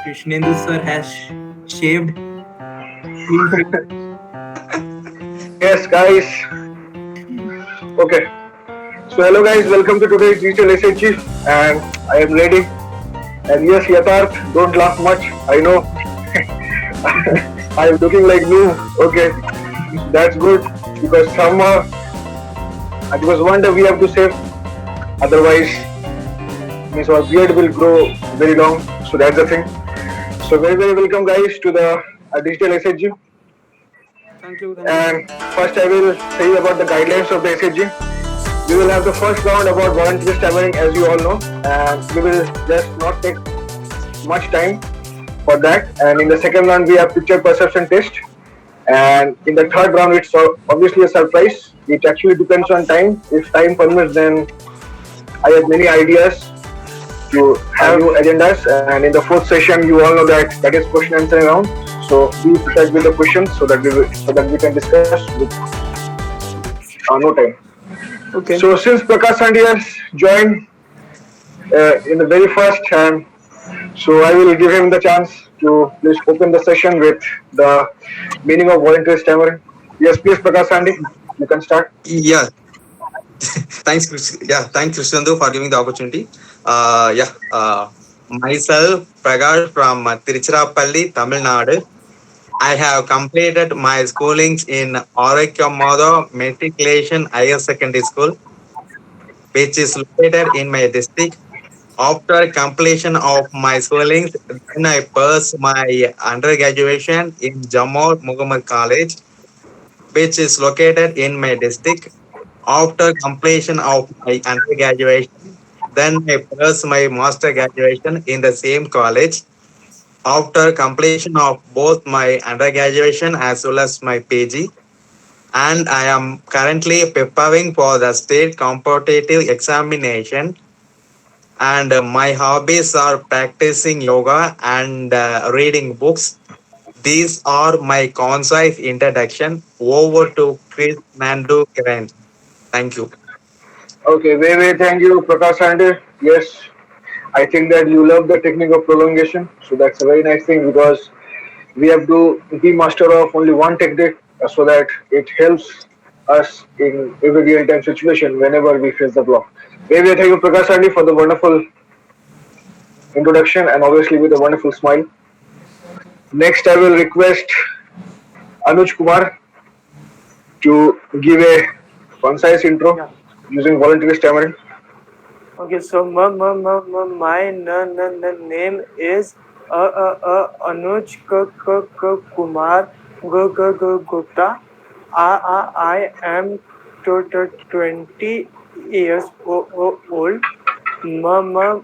Krishnendu sir has shaved full face. Yes, guys. Okay. So, hello, guys. Welcome to today's digital SHG. And I am ready. And yes, Yatharth, don't laugh much. I know I am looking like noob. Okay, that's good because somehow it was wonder we have to save. Otherwise, means our beard will grow very long. So that's the thing. So very welcome, guys, to the digital SHG. Thank you, And sir. first, I will say about the guidelines of the SHG. We will have the first round about voluntary stammering, as you all know, and we will just not take much time for that. And in the second round, we have picture perception test. And in the third round, it's obviously a surprise. It actually depends on time. If time permits, then I have many ideas to have new agendas. And in the fourth session, you all know that is question answer round. So be prepared with the questions so that we can discuss with no time. Okay. So since Prakash Sandhi has joined in the very first time, so I will give him the chance to please open the session with the meaning of voluntary stammering. Yes, please, Prakash Sandhi, you can start. Yeah, thanks Krishnandu for giving the opportunity. Myself Prakash from Tiruchirappalli, Tamil Nadu. I have completed my schoolings in Arakyamodo Matriculation Higher Secondary School, which is located in my district. After completion of my schoolings, then I pursued my undergraduation in Jammu Muhammad College, which is located in my district. After completion of my undergraduation, then I pursued my master graduation in the same college. After completion of both my undergraduation as well as my PG, and I am currently preparing for the state competitive examination. And my hobbies are practicing yoga and reading books. These are my concise introduction. Over to Chris Nandu Kiran. Thank you. Okay, thank you, Prakash Sandhi. Yes, I think that you love the technique of prolongation, so that's a very nice thing because we have to be master of only one technique so that it helps us in every real-time situation whenever we face the block. Thank you, Prakash Sandhi, for the wonderful introduction and obviously with a wonderful smile. Next, I will request Anuj Kumar to give a concise intro Yeah. using voluntary stammering. Okay. So my name is Anuj Kumar Gupta. I am 20 years old. Mama,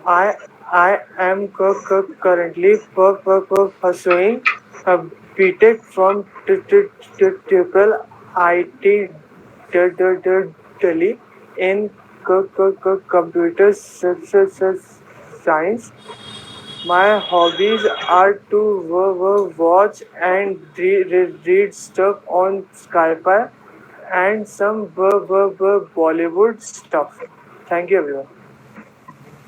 I I am currently pursuing a BTech from Triple IT Delhi in computer science. My hobbies are to watch and read stuff on Skype and some Bollywood stuff. Thank you, everyone.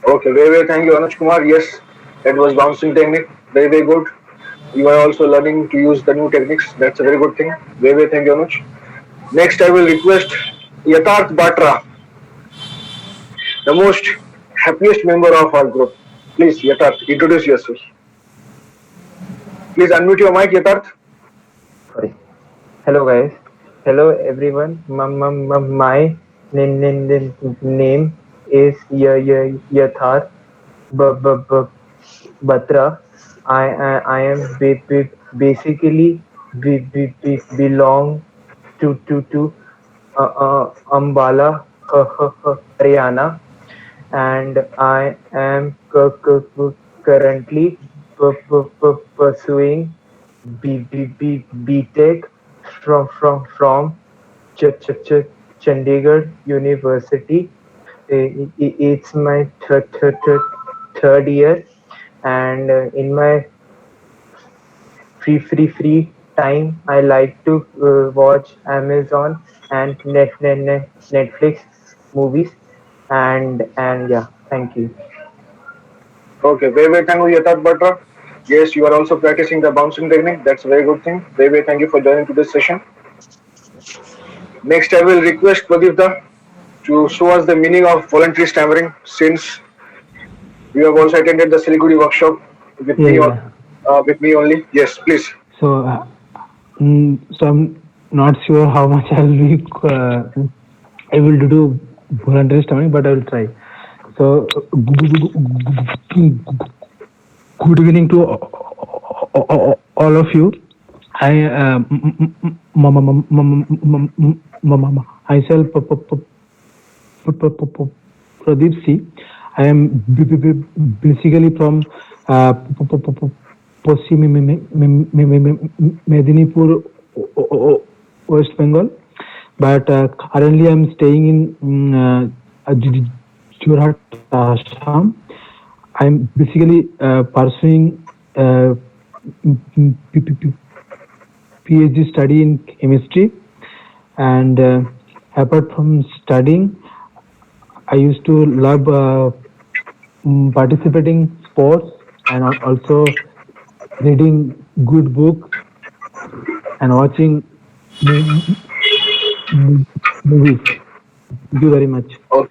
Okay, thank you, Anuj Kumar. Yes, that was bouncing technique. Very good. You are also learning to use the new techniques. That's a very good thing. Thank you, Anuj. Next, I will request Yatharth Batra, the most happiest member of our group. Please, Yatharth, introduce yourself. Please unmute your mic, Yatharth. Sorry. Hello, guys. Hello, everyone. My name is Yathar Batra. I am basically belong to Ambala, Haryana, and I am currently pursuing BTech from Chandigarh University. It's my third year, and in my free time, I like to watch Amazon and Netflix movies, and yeah, thank you. Okay, Veve, thank you, Yatat Batra. Yes, you are also practicing the bouncing technique. That's a very good thing. Veve, thank you for joining to this session. Next, I will request Pradipta to show us the meaning of voluntary stammering since you have also attended the Siliguri workshop with Yeah, me, yeah. with me only. Yes, please. So, so I'm not sure how much I'll be able to do voluntary stomach, but I will try. So, good evening to all of you. I myself Pradeep C. I am basically from Paschim Medinipur, West Bengal, but currently I'm staying in Jorhat, Assam. I'm basically pursuing PhD study in chemistry, and apart from studying, I used to love participating sports and also reading good books and watching movies. Thank you very much. Okay,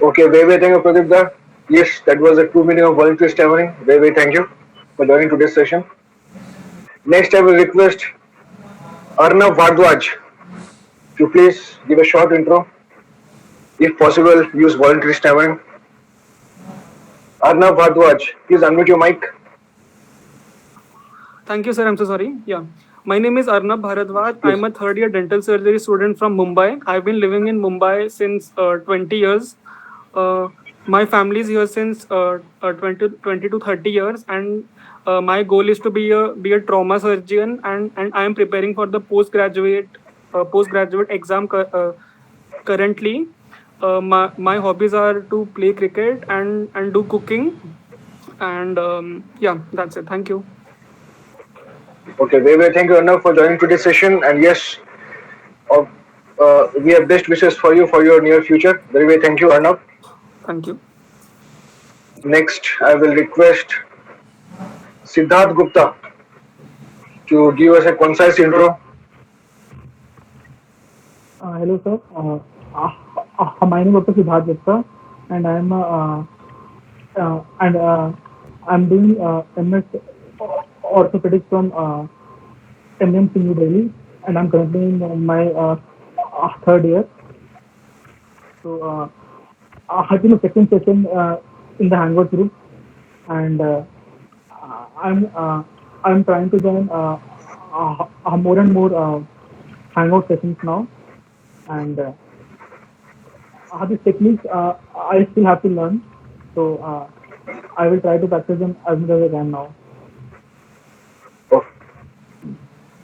okay, Veve, thank you, Pradipta. Yes, that was the true meaning of voluntary stammering. Veve, thank you for joining today's session. Next, I will request Arnav Bhardwaj to please give a short intro. If possible, use voluntary stammering. Arnav Bhardwaj, please unmute your mic. Thank you, sir. I'm so sorry. Yeah. My name is Arnab Bharadwaj. Please. I'm a third year dental surgery student from Mumbai. I've been living in Mumbai since 20 years. My family is here since 20 to 30 years, and my goal is to be a trauma surgeon, and I am preparing for the postgraduate exam currently. My hobbies are to play cricket and do cooking, and yeah, that's it. Thank you. Okay, Veve, thank you, Arnav, for joining today's session. And yes, uh, we have best wishes for you for your near future. Very, very thank you, Arnav. Thank you. Next, I will request Siddharth Gupta to give us a concise intro. Hello, sir. My name is Dr. Siddharth Gupta, and I'm doing MS orthopedics from MMC New Delhi, and I'm currently in my third year. So I've been a second session in the Hangout group, and I'm trying to join more and more Hangout sessions now, and these techniques I still have to learn. So I will try to practice them as much as I can now.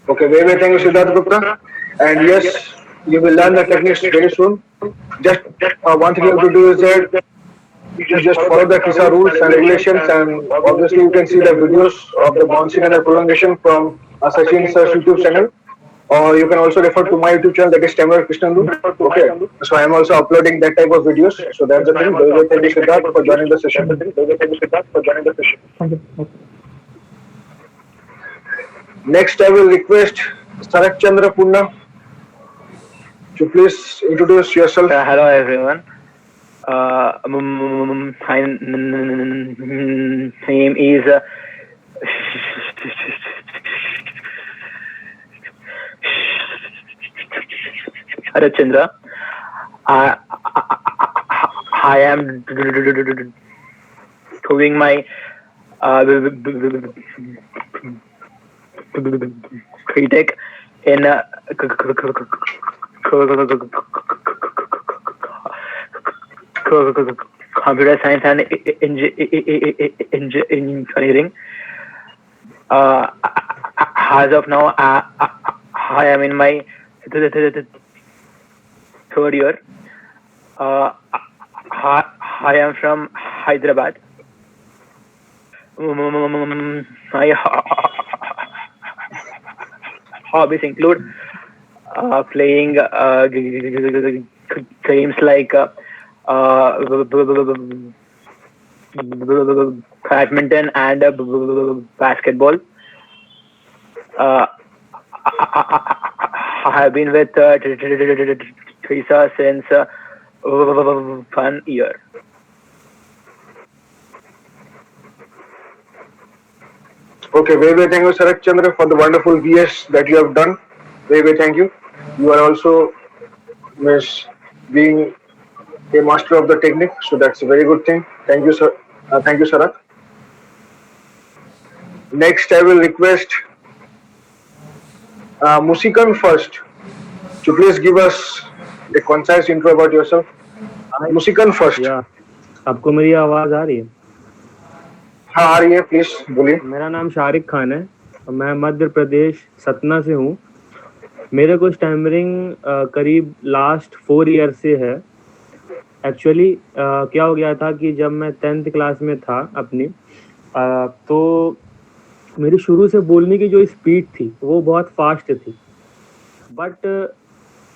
Okay, very, very thank you, Siddharth Gupta. And yes, you will learn the techniques very soon. Just one thing you have to do is that you just follow the KISA rules and regulations, and obviously you can see the videos of the bouncing and the prolongation from Sachin Sir's YouTube channel. Or you can also refer to my YouTube channel, that is Stammer Krishnandu. Okay, so I am also uploading that type of videos. So that's the thing. Very, very thank you, Siddharth, for joining the session. Thank you. Next, I will request Sarat Chandra Punna to please introduce yourself. Hello everyone. My name is Sarat Chandra. I am doing my critic in computer science and engineering. As of now, I am in my third year. I am from Hyderabad. My hobbies include playing games like badminton and basketball. Uh, I have been with Teresa since 1 year. Okay, very, very thank you, Sarak Chandra, for the wonderful VS that you have done. Very, very thank you. You are also Miss being a master of the technique, so that's a very good thing. Thank you, sir. Thank you, Sarak. Next, I will request Musikan first to please give us a concise intro about yourself. Musikan first. या आपको मेरी आवाज आ रही है? हाँ आ रही है, please बोलिए. मेरा नाम शारिक खान है और मैं मध्य प्रदेश सतना से हूँ. मेरे को स्टैमरिंग करीब लास्ट 4 ईयर से है. एक्चुअली क्या हो गया था कि जब मैं 10th क्लास में था अपनी, तो मेरी शुरू से बोलने की जो स्पीड थी वो बहुत फास्ट थी. बट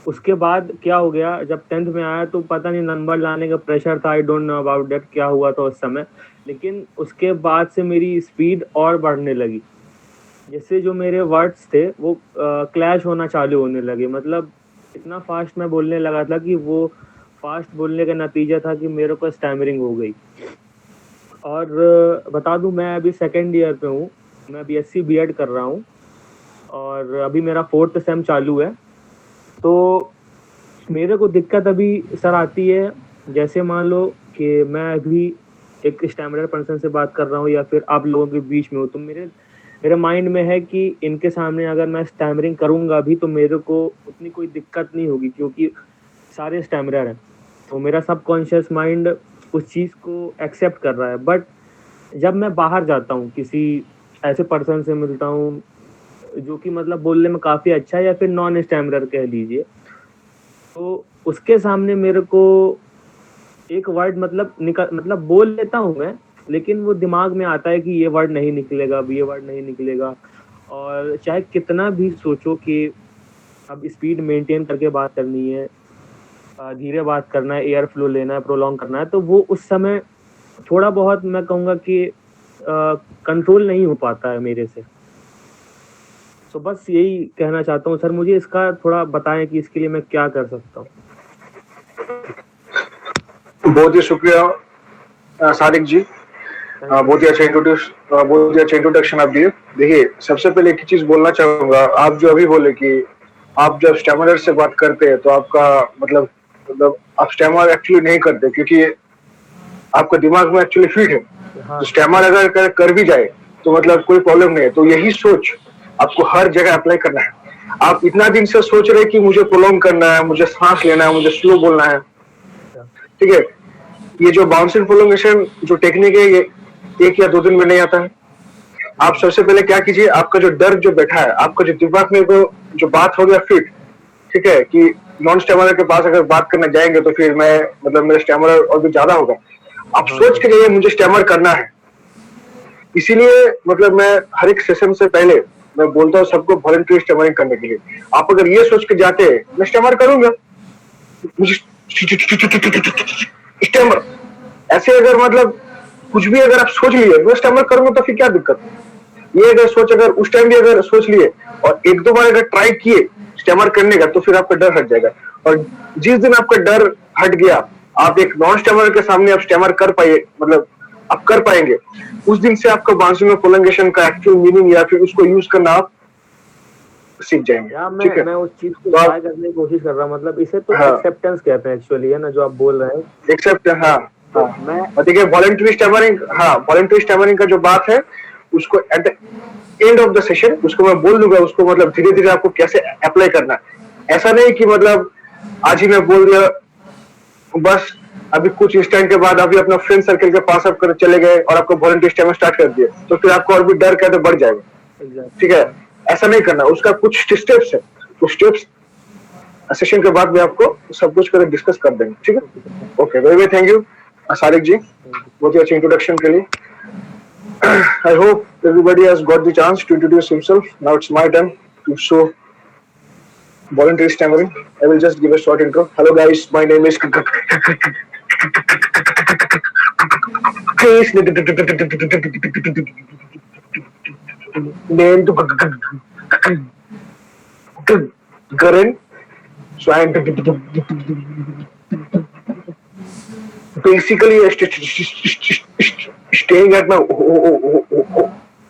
उसके बाद क्या हो गया, जब 10th में आया तो पता नहीं नंबर लाने का प्रेशर था. I don't know about that क्या हुआ था उस समय. लेकिन उसके बाद से मेरी स्पीड और बढ़ने लगी, जिससे जो मेरे वर्ड्स थे वो क्लैश होना चालू होने लगे. मतलब इतना फास्ट मैं बोलने लगा था कि वो फास्ट बोलने का नतीजा था कि मेरे को स्टैमरिंग हो गई. और बता दूं, मैं अभी 2nd ईयर पे हूँ. मैं BSc B.Ed कर रहा हूँ और अभी मेरा 4th सेम चालू है. तो मेरे को दिक्कत अभी सर आती है, जैसे मान लो कि मैं अभी एक स्टैमरर पर्सन से बात कर रहा हूँ या फिर आप लोगों के बीच में हूँ, तो मेरे माइंड में है कि इनके सामने अगर मैं स्टैमरिंग करूँगा भी तो मेरे को उतनी कोई दिक्कत नहीं होगी, क्योंकि सारे स्टैमरर हैं. तो मेरा सबकॉन्शियस माइंड उस चीज़ को एक्सेप्ट कर रहा है. बट जब मैं बाहर जाता हूँ, किसी ऐसे पर्सन से मिलता हूँ जो कि मतलब बोलने में काफ़ी अच्छा है या फिर नॉन स्टैमरर कह लीजिए, तो उसके सामने मेरे को एक वर्ड मतलब बोल लेता हूँ मैं, लेकिन वो दिमाग में आता है कि ये वर्ड नहीं निकलेगा, अब ये वर्ड नहीं निकलेगा. और चाहे कितना भी सोचो कि अब स्पीड मेंटेन करके बात करनी है, धीरे बात करना है, एयर फ्लो लेना है, प्रोलॉन्ग करना है, तो वो उस समय थोड़ा बहुत मैं कहूँगा कि कंट्रोल नहीं हो पाता है मेरे से. तो बस यही कहना चाहता हूँ सर. मुझे इसका थोड़ा बताएं कि इसके लिए मैं क्या कर सकता हूँ. बहुत ही शुक्रिया सारिक जी. बहुत ही अच्छा इंट्रोडक्शन आप दिए. देखिए, सबसे पहले एक चीज बोलना चाहूंगा. आप जो अभी बोले कि आप जब स्टैमरर से बात करते हैं तो आपका मतलब आप स्टैमर एक्चुअली नहीं करते, क्योंकि आपका दिमाग में एक्चुअली फिट है. तो स्टैमर अगर कर भी जाए तो मतलब कोई प्रॉब्लम नहीं है. तो यही सोच आपको हर जगह अप्लाई करना है. आप इतना दिन से सोच रहे कि मुझे प्रोलॉन्ग करना है, मुझे सांस लेना है, मुझे स्लो बोलना है, ठीक है. ये जो बाउंसिंग प्रोलॉन्गेशन जो टेक्निक है, ये 1 या 2 दिन में नहीं आता है. आप सबसे पहले क्या कीजिए, आपका जो डर जो बैठा है, आपका जो दिमाग में जो बात हो गया फिट, ठीक है, कि नॉन स्टैमरर के पास अगर बात करने जाएंगे तो फिर मैं मतलब मेरा स्टैमरर और भी ज्यादा होगा. आप सोच के जाइए मुझे स्टैमर करना है. इसीलिए मतलब मैं हर एक सेशन से पहले मैं बोलता हूँ सबको वॉलंटरी स्टैमरिंग करने के लिए. आप अगर ये सोच के जाते हैं मैं स्टैमर करूंगा, मुझे स्टैमर ऐसे अगर मतलब कुछ भी अगर आप सोच लिए मैं स्टैमर करूंगा तो फिर क्या दिक्कत. ये अगर सोच अगर उस टाइम भी अगर सोच लिए और 1-2 बार अगर ट्राई किए स्टैमर करने का, तो फिर आपका डर हट जाएगा. और जिस दिन आपका डर हट गया, आप एक नॉन स्टैमर के सामने आप स्टैमर कर पाए, मतलब आप कर पाएंगे, उस दिन से आपका बाउंसिंग और प्रोलॉन्गेशन का एक्चुअल मीनिंग या फिर उसको यूज करना आप सीख जाएंगे. ठीक है, मैं उस चीज को ट्राई करने की कोशिश कर रहा हूँ. मतलब इसे तो एक्सेप्टेंस कहते हैं एक्चुअली, है ना, जो आप बोल रहे हैं. एक्सेप्ट. हाँ, देखिए वॉलंटरी स्टैमरिंग का जो बात है उसको at the end of the session उसको मैं बोल दूंगा. उसको मतलब धीरे धीरे आपको कैसे अप्लाई करना है. ऐसा नहीं कि मतलब आज ही मैं बोल दिया बस, अभी कुछ इंस्टेंट के बाद अभी अपना फ्रेंड सर्कल के पास आप कर चले गए और आपको वॉलंटरी स्टैमर स्टार्ट कर दिए, तो फिर आपको और भी डर कहते बढ़ जाएगा. ठीक है, ऐसा नहीं करना. उसका कुछ स्टेप्स है, कुछ स्टेप्स सेशन के बाद में आपको सब कुछ कर डिस्कस कर देंगे. ठीक है, okay, very very thank you Sarik ji, बहुत ही अच्छे इंट्रोडक्शन के लिए. I hope everybody has got the chance to introduce himself. Now it's my turn to show voluntary stammering. I will just give a short intro. Hello guys, my name is Face name to Garin. So I'm basically staying at my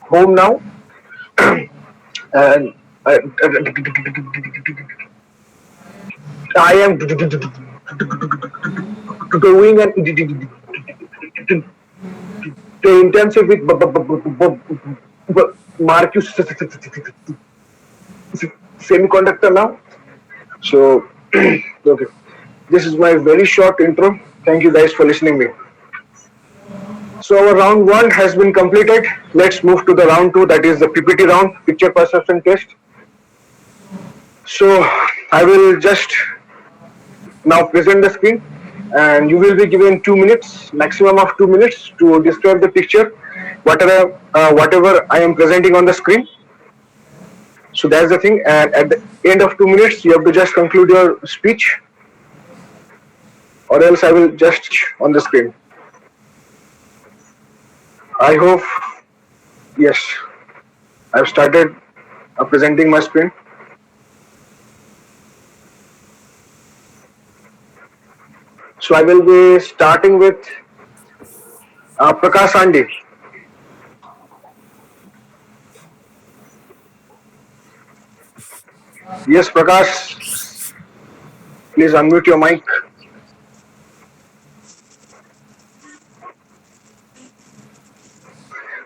home now, and I am going and the intensive with Marcus semiconductor now. So okay, this is my very short intro. Thank you guys for listening me. So our round 1 has been completed. Let's move to the round 2, that is the PPT round, picture perception test. So I will just now present the screen, and you will be given 2 minutes, maximum of 2 minutes, to describe the picture, whatever I am presenting on the screen. So that's the thing, and at the end of 2 minutes, you have to just conclude your speech, or else I will just on the screen. I hope, yes, I've started presenting my screen. So I will be starting with Prakash Sandi. Yes, Prakash, please unmute your mic.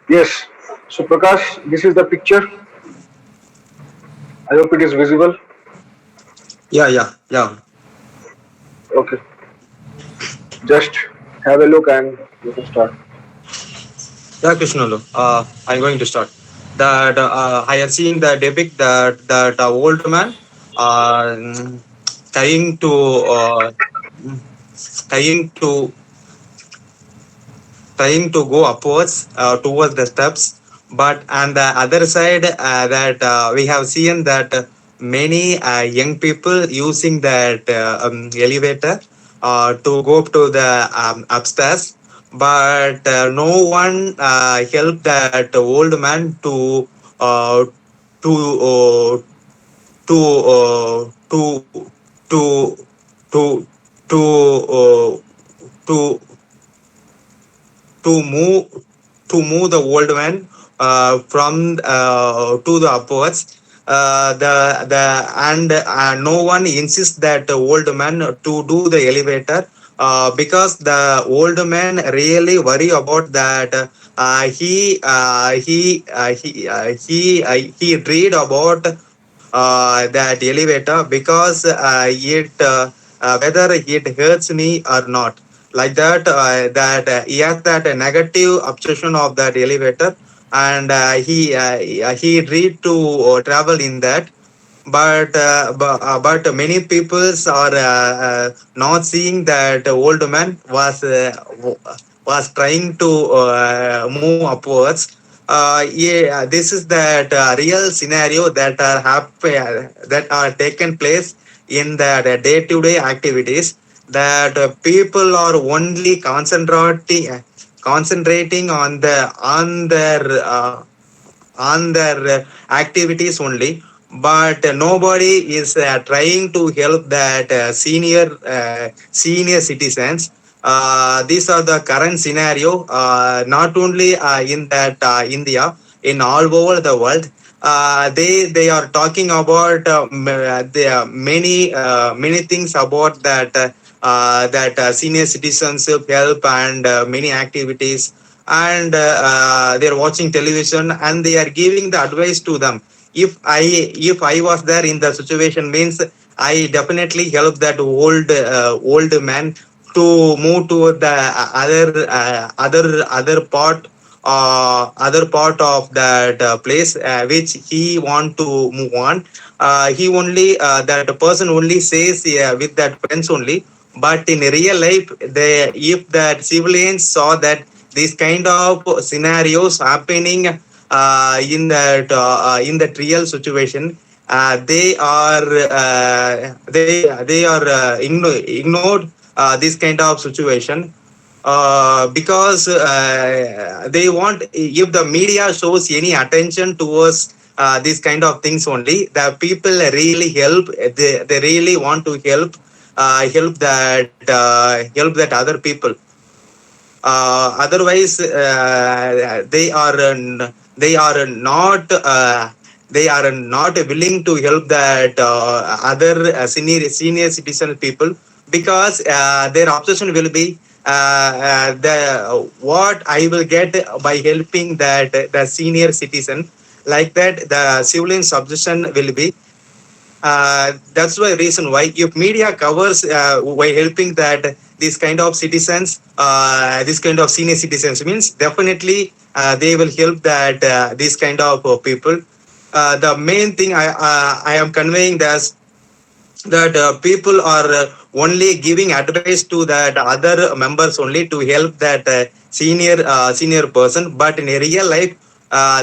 Yes, so Prakash, this is the picture. I hope it is visible. Yeah. Okay. Just have a look and you can start. Yeah, Krishnulu. I'm going to start. That I have seen the depict that old man trying to uh, trying to trying to go upwards towards the steps, but on the other side that we have seen that many young people using that elevator to go up to the upstairs, but no one helped that old man uh, to uh, to to to to to uh, to to move the old man from to the upwards. The and no one insists that the old man to do the elevator because the old man really worry about that. He read about that elevator because whether it hurts me or not, like that he has that negative obsession of that elevator, and he read to travel in that, but many peoples are not seeing that old man was trying to move upwards. Yeah, this is that real scenario that are that are taken place in the day-to-day activities, that people are only concentrating on their activities only, but nobody is trying to help that senior citizens. These are the current scenario, not only in that India, in all over the world. They are talking about many things about that senior citizenship help and many activities, and they're watching television and they are giving the advice to them. If I was there in the situation, means I definitely help that old man to move to the other part of that place which he want to move on. He only that person only says with that friends only, but in real life, they if that civilians saw that these kind of scenarios happening in that real situation, they are ignored this kind of situation. because they want, if the media shows any attention towards these kind of things only, the people really help, they really want to help that other people. Otherwise they are not they are not willing to help that other senior citizen people, because their obsession will be the what I will get by helping that the senior citizen. Like that, the civilian obsession will be, that's why reason why, if media covers by helping that these kind of citizens, this kind of senior citizens, means definitely they will help that these kind of people. The main thing I am conveying that people are only giving advice to that other members only to help that senior person, but in a real life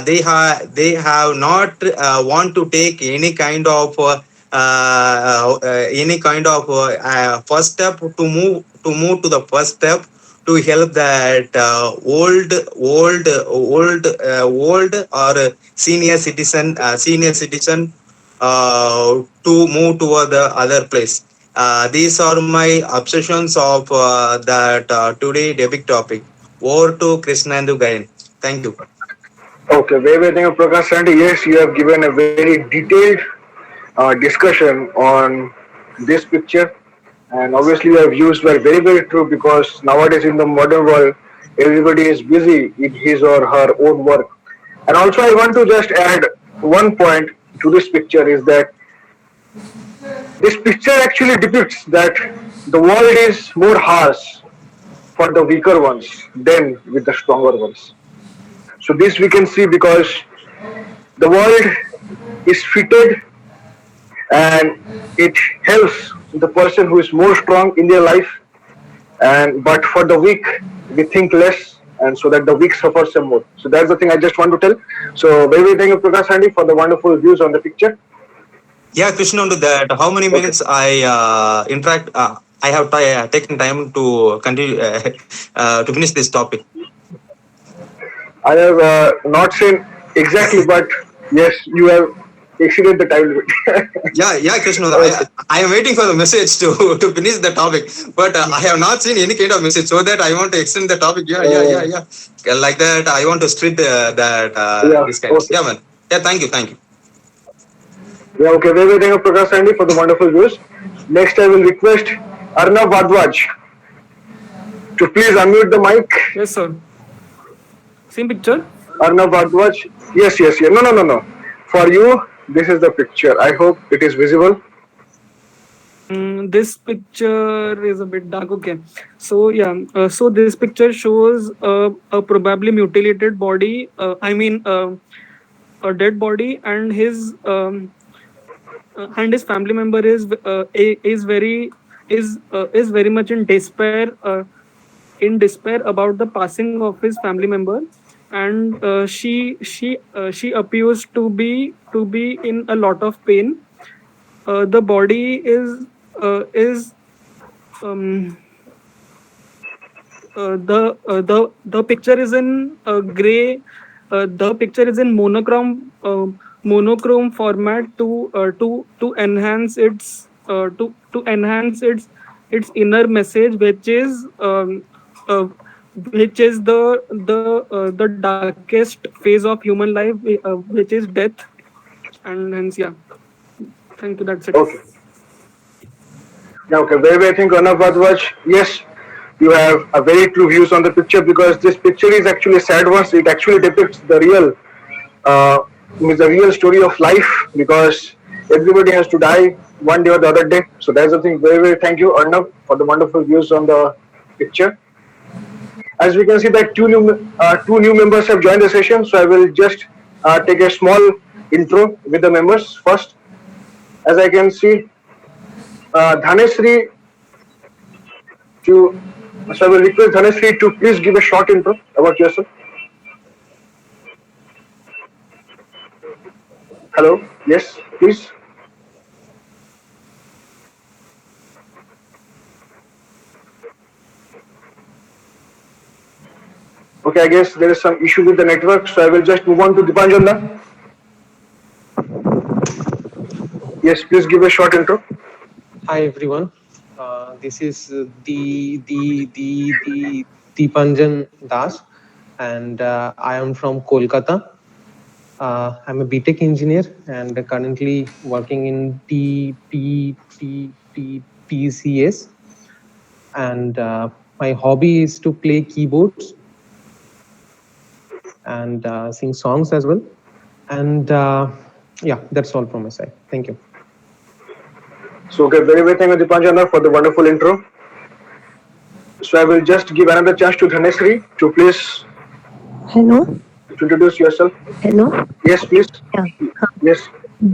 they have not want to take any kind of first step to move to the first step to help that old or senior citizen to move toward the other place. These are my obsessions of that today debate topic. Over to Krishnendu Gayan. Thank you. Okay, very thank you, Prakash Sandy. Yes, you have given a very detailed discussion on this picture, and obviously your views were very true, because nowadays in the modern world, everybody is busy in his or her own work. And also, I want to just add one point to this picture is that this picture actually depicts that the world is more harsh for the weaker ones than with the stronger ones. So this we can see because the world is fitted and it helps the person who is more strong in their life, and but for the weak we think less, and so that the weak suffer some more. So that's the thing I just want to tell. So very thank you, Prakash Sandy, for the wonderful views on the picture. Yeah, Krishnendu, that how many Okay. minutes in fact I have taken time to continue to finish this topic. I have not seen exactly, but yes, you have exceeded the time limit. Yeah, Krishna. Okay. I am waiting for the message to finish the topic, but I have not seen any kind of message, so that I want to extend the topic. Yeah. Like that, I want to street that Yeah. this kind. Okay. Yeah, man. Yeah, thank you. Yeah. Okay. Very thank you, Prakash Sandy, for the wonderful views. Next, I will request Arnav Bhardwaj to please unmute the mic. Yes, sir. Same picture. Arnav Bhardwaj. Yes. No. For you, this is the picture. I hope it is visible. This picture is a bit dark. Okay, so yeah, so this picture shows a probably mutilated body. A dead body, and his family member is very much in despair about the passing of his family member, and she appears to be in a lot of pain. The body is the picture is in gray. The picture is in monochrome format to enhance its inner message, which is the darkest phase of human life, which is death. And hence, yeah, thank you, that's it. Okay. Yeah, okay. Very thank you, Arnav Bhardwaj. Yes, you have a very true views on the picture, because this picture is actually a sad one. It actually depicts the real story of life, because everybody has to die one day or the other day. So that's the thing. Very thank you, Arnav, for the wonderful views on the picture. As we can see that two new members have joined the session, so I will just take a small intro with the members first. As I can see, Dhanesri so I will request Dhanesri to please give a short intro about yourself. Hello, yes, please. Okay, I guess there is some issue with the network, so I will just move on to Dipanjana. Yes, please give a short intro. Hi everyone. This is the Deepanjan Das, and I am from Kolkata. I'm a BTech engineer and currently working in TCS. And my hobby is to play keyboards and sing songs as well. And yeah, that's all from my side. Thank you. So, okay, very, very thank you, Dipanjana, for the wonderful intro. So, I will just give another chance to Dhanasri to please Hello. introduce yourself. Hello. Yes, please. Yeah. Yes.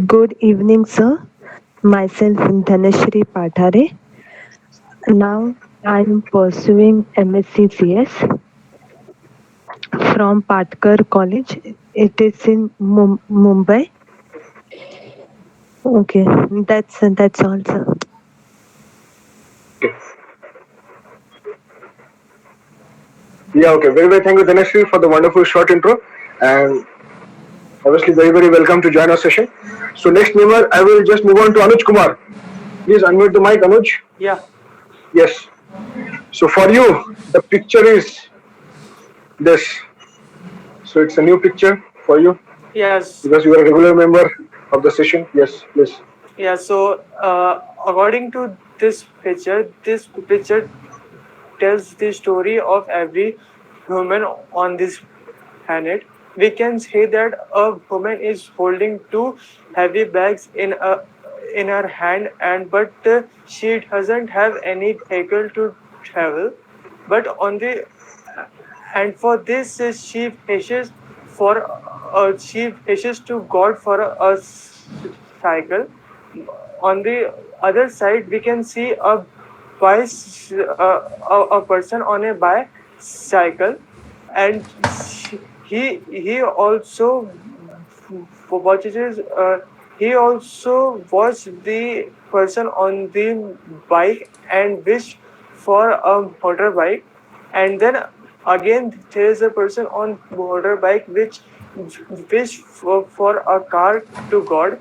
Good evening, sir. Myself Dhanashri Pathare. Now I am pursuing MSc CS from Patkar College. It is in Mumbai. Okay, that's all, sir. Yeah, okay. Very, very thank you, Dhanasri, for the wonderful short intro. And obviously, very, very welcome to join our session. So, next member, I will just move on to Anuj Kumar. Please unmute the mic, Anuj. Yeah. Yes. So, for you, the picture is this. So, it's a new picture for you Yes. because you are a regular member of the session. Yes, please. Yeah. So according to this picture tells the story of every human on this planet. We can say that a woman is holding two heavy bags in her hand, but she doesn't have any vehicle to travel. But on the and for this she wishes to God for a cycle. On the other side, we can see a person on a bicycle, and he also watches he also watched the person on the bike and wished for a motorbike, and then again there is a person on motorbike which wish for a car to God,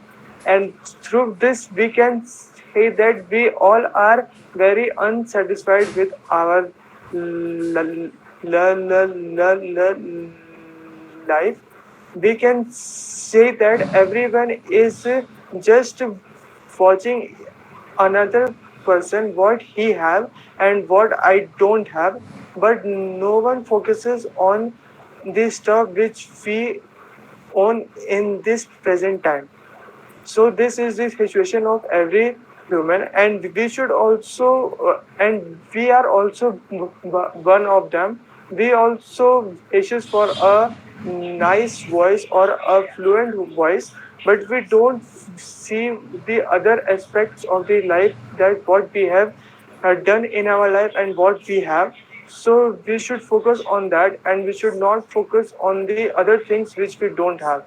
and through this we can say that we all are very unsatisfied with our life. We can say that everyone is just watching another person what he have and what I don't have, but no one focuses on the stuff which we own in this present time. So this is the situation of every human, and we should also and we are also one of them. We also wishes for a nice voice or a fluent voice, but we don't see the other aspects of the life, that what we have done in our life and what we have. So we should focus on that, and we should not focus on the other things which we don't have.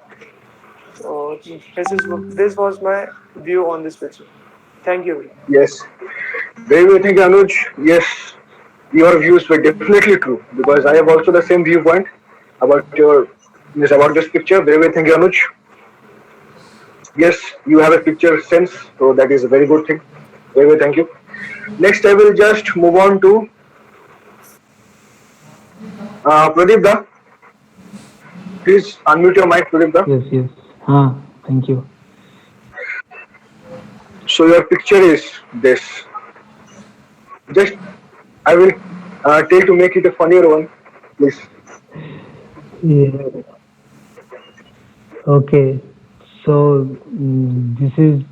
So this was my view on this picture. Thank you. Yes. Very, very thank you, Anuj. Yes, your views were definitely true because I have also the same viewpoint about this picture. Very, very thank you, Anuj. Yes, you have a picture sense, so that is a very good thing. Very, very thank you. Next, I will just move on to Pradeep Da. Please unmute your mic, Pradeep Da. Yes, yes. Thank you. So your picture is this. Just, I will tell to make it a funnier one, please. Yeah. Okay. So this is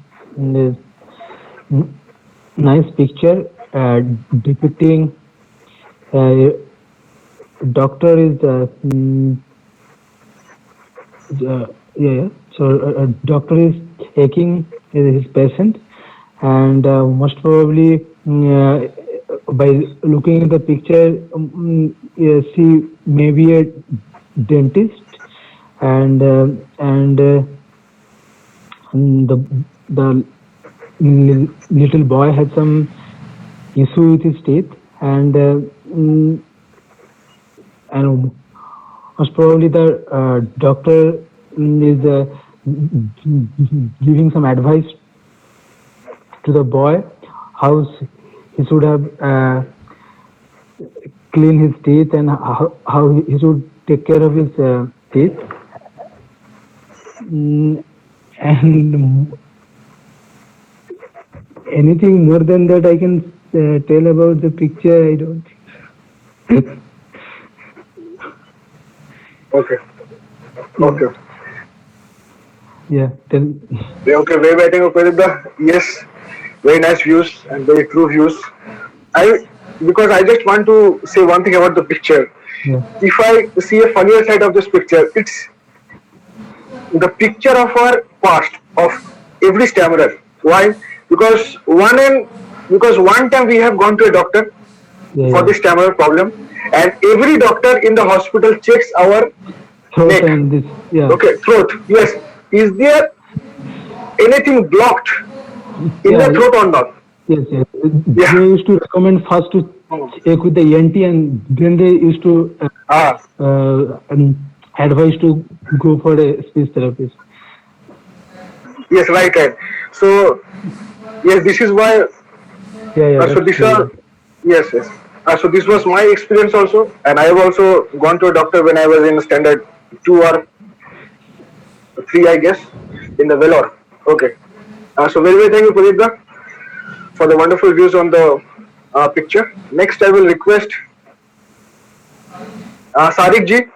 nice picture depicting doctor is So a doctor is taking his patient, and most probably by looking at the picture, she may be a dentist, and the little boy had some issue with his teeth, and most probably the doctor is giving some advice to the boy how he should have clean his teeth and how he should take care of his teeth. And anything more than that I can tell about the picture, I don't think. Okay. Okay. Yeah. Tell. Okay, very waiting for the yes, very nice views and very true views. Because I just want to say one thing about the picture. Yeah. If I see a funnier side of this picture, it's the picture of our past of every stammerer. Why? Because one time we have gone to a doctor for the stammerer problem, and every doctor in the hospital checks our Throat neck. and this. Yeah. Okay, throat. Yes. Is there anything blocked in the throat or not? Yes, yes. They used to recommend first to check with the ENT, and then they used to advise to go for a speech therapist. Yes, right. So, yes, this is why. Yeah. So this are yes. So this was my experience also, and I have also gone to a doctor when I was in standard 2 or 3, I guess, in the Vellore. Okay. So very thank you, Pradipda, for the wonderful views on the picture. Next, I will request Sariq ji.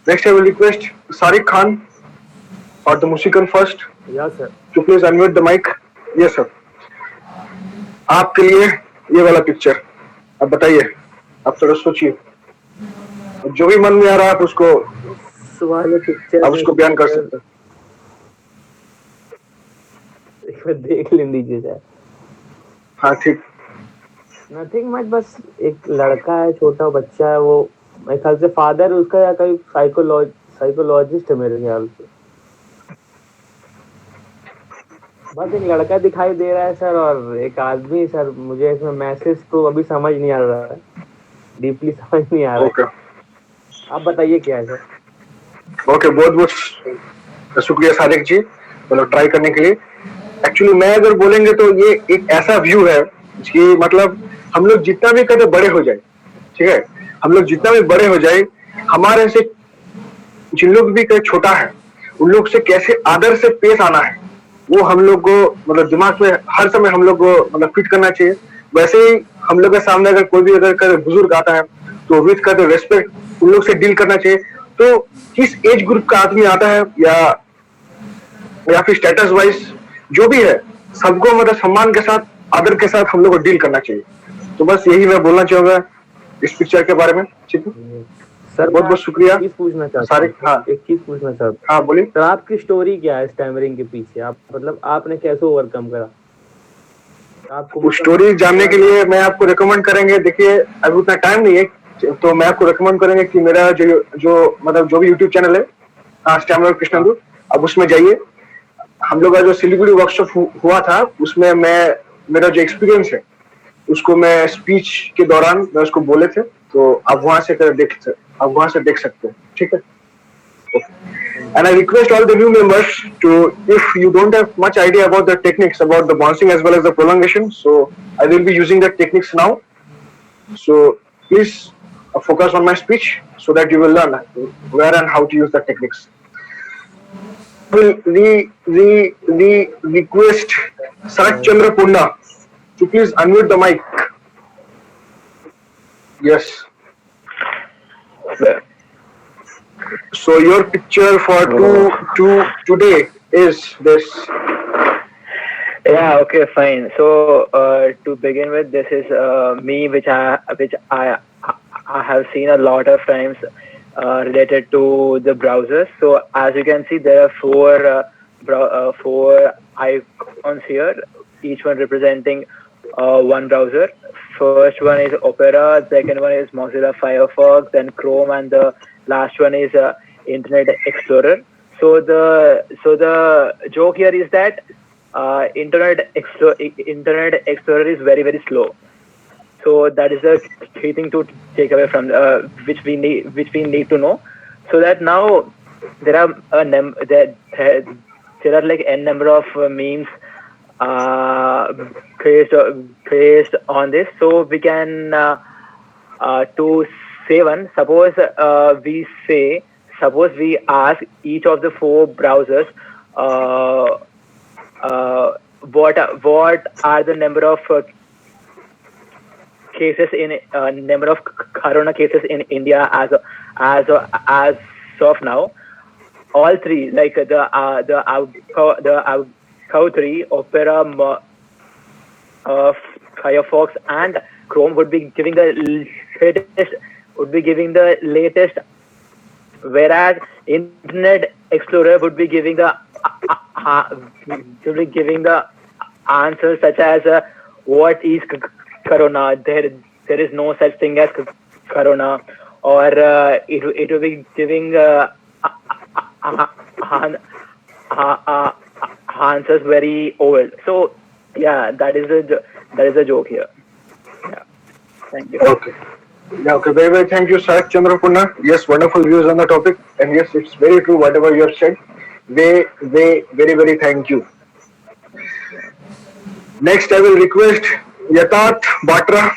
Next, I will request Sariq Khan or the Musikan first. Yes, sir. To please unmute the mic. Yes, sir. आपके लिए ये वाला picture अब बताइए, आप थोड़ा सोचिए, जो भी मन में आ रहा है आप उसको आप उसको बयान कर सकते हैं। देख लें दीजिए सर। हाँ ठीक। नथिंग मच, बस एक लड़का है, छोटा बच्चा है, वो मेरे ख्याल से फादर उसका या कोई साइकोलॉजिस्ट है मेरे ख्याल से। बस एक लड़का दिखाई दे रहा है सर, और एक आदमी सर। मुझे इसमें मैसेज तो अभी समझ नहीं आ रहा है, डीपली समझ नहीं आ रहा है। आप बताइए क्या है सर। ओके, बहुत बहुत शुक्रिया सादिक जी, मतलब ट्राई करने के लिए। एक्चुअली मैं अगर बोलेंगे तो ये एक ऐसा व्यू है कि मतलब हम लोग जितना भी कदम बड़े हो जाए, ठीक है, हम लोग जितना भी बड़े हो जाए, हमारे से जिन लोग भी कहीं छोटा है उन लोग से कैसे आदर से पेश आना है, वो हम लोग को मतलब दिमाग में हर समय हम लोग को मतलब फिट करना चाहिए। वैसे ही हम लोग के सामने अगर कोई भी अगर बुजुर्ग आता है तो विथ का रेस्पेक्ट उन लोग से डील करना चाहिए। तो किस एज ग्रुप का आदमी आता है या फिर स्टेटस वाइज जो भी है, सबको मतलब सम्मान के साथ आदर के साथ हम लोग को डील करना चाहिए। तो बस यही मैं बोलना चाहूंगा इस पिक्चर के बारे में। ठीक है सर, बहुत बहुत शुक्रिया। एक चीज पूछना चाहता हूँ। हाँ बोलिए सर, आपकी स्टोरी क्या है स्टैमरिंग के पीछे? आप मतलब आपने कैसे ओवरकम करा? आपको स्टोरी जानने के लिए मैं आपको रिकमेंड करेंगे, देखिए अभी उतना टाइम नहीं है तो मैं आपको रिकमेंड करेंगे कि मेरा जो मतलब जो भी यूट्यूब चैनल है स्टैमरर कृष्णेंदु, अब उसमें जाइए। हम लोग का जो सिलीगुड़ी वर्कशॉप हुआ था उसमें मेरा जो एक्सपीरियंस है उसको मैं स्पीच के दौरान मैं उसको बोले थे, तो आप वहां से देख सकते हैं। ठीक है। And I request all the new members to, if you don't have much idea about the techniques about the bouncing as well as the prolongation, so I will be using the techniques now. So please focus on my speech so that you will learn where and how to use the techniques. Will request Sarat Chandra Punda to please unmute the mic. Yes. So your picture for today is this. Yeah. Okay. Fine. So to begin with, this is me, which I have seen a lot of times related to the browsers. So as you can see, there are four icons here, each one representing one browser. First one is Opera, second one is Mozilla Firefox, then Chrome, and the last one is Internet Explorer. So the joke here is that Internet Explorer is very, very slow. So So that is the key thing to take away from which we need to know. So that now there are there are like n number of memes uh, based based on this. So we can to say one. Suppose we ask each of the four browsers uh, what are the number of cases in number of corona cases in India as of now. All three, like the three, Opera, Firefox, and Chrome would be giving the latest whereas Internet Explorer would be giving the answers such as what is corona. There is no such thing as corona, or it will be giving answers very old. So yeah, that is a joke here. Yeah, thank you. Okay. Yeah, okay, very, very thank you, Sarak Chandrapunna. Yes, wonderful views on the topic. And yes, it's very true, whatever you have said. Very, very thank you. Next, I will request Yatharth Batra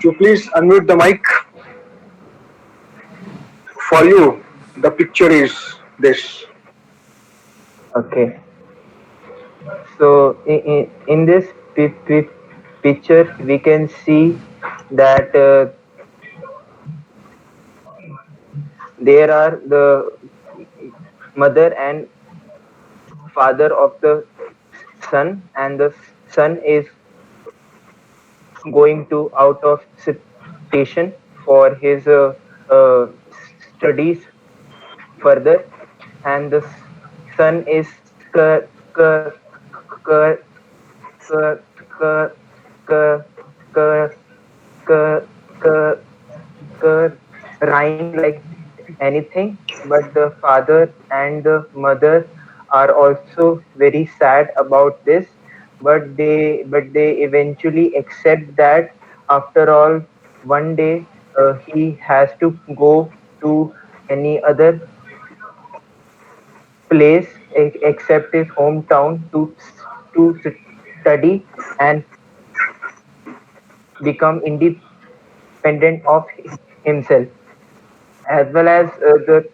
to please unmute the mic. For you, the picture is this. Okay. So in this picture, we can see that there are the mother and father of the son, and the son is going to out of station for his studies further, and the son is cur- cur- cur- cur- cur- cur- cur- cur- cur- cur- rhyme like anything, but the father and the mother are also very sad about this, but they eventually accept that after all one day he has to go to any other place except his hometown to study and become independent of himself, as well as the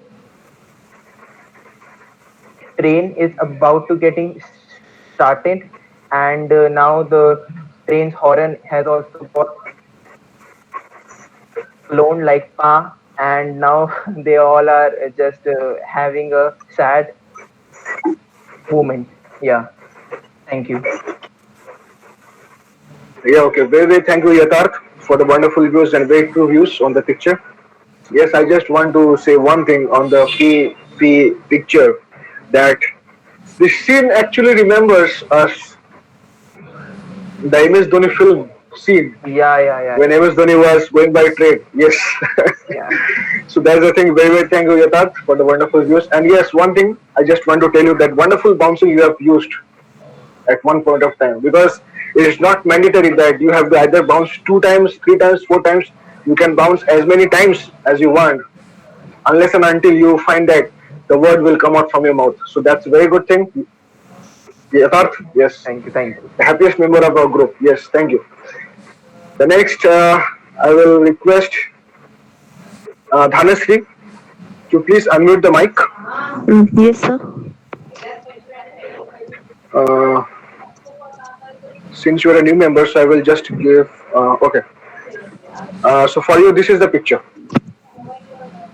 train is about to getting started, and now the train's horn has also got blown like pa, and now they all are just having a sad moment. Yeah, thank you. Yeah, okay, very thank you, Yatharth, for the wonderful views and very true views on the picture. Yes, I just want to say one thing on the picture, that this scene actually remembers us the MS Dhoni film scene Yeah. when MS Dhoni was going by train. Yes. Yeah. So that's the thing. Very thank you, Yatharth, for the wonderful views. And yes, one thing I just want to tell you, that wonderful bouncing you have used at one point of time, because it is not mandatory that you have to either bounce 2 times, 3 times, 4 times. You can bounce as many times as you want, unless and until you find that the word will come out from your mouth. So that's a very good thing. Yatharth, yes, Thank you. the happiest member of our group. Yes, thank you. The next, I will request Dhanasri to please unmute the mic. Yes, sir. Uh, since you are a new member, so I will just give. Okay. So for you, this is the picture.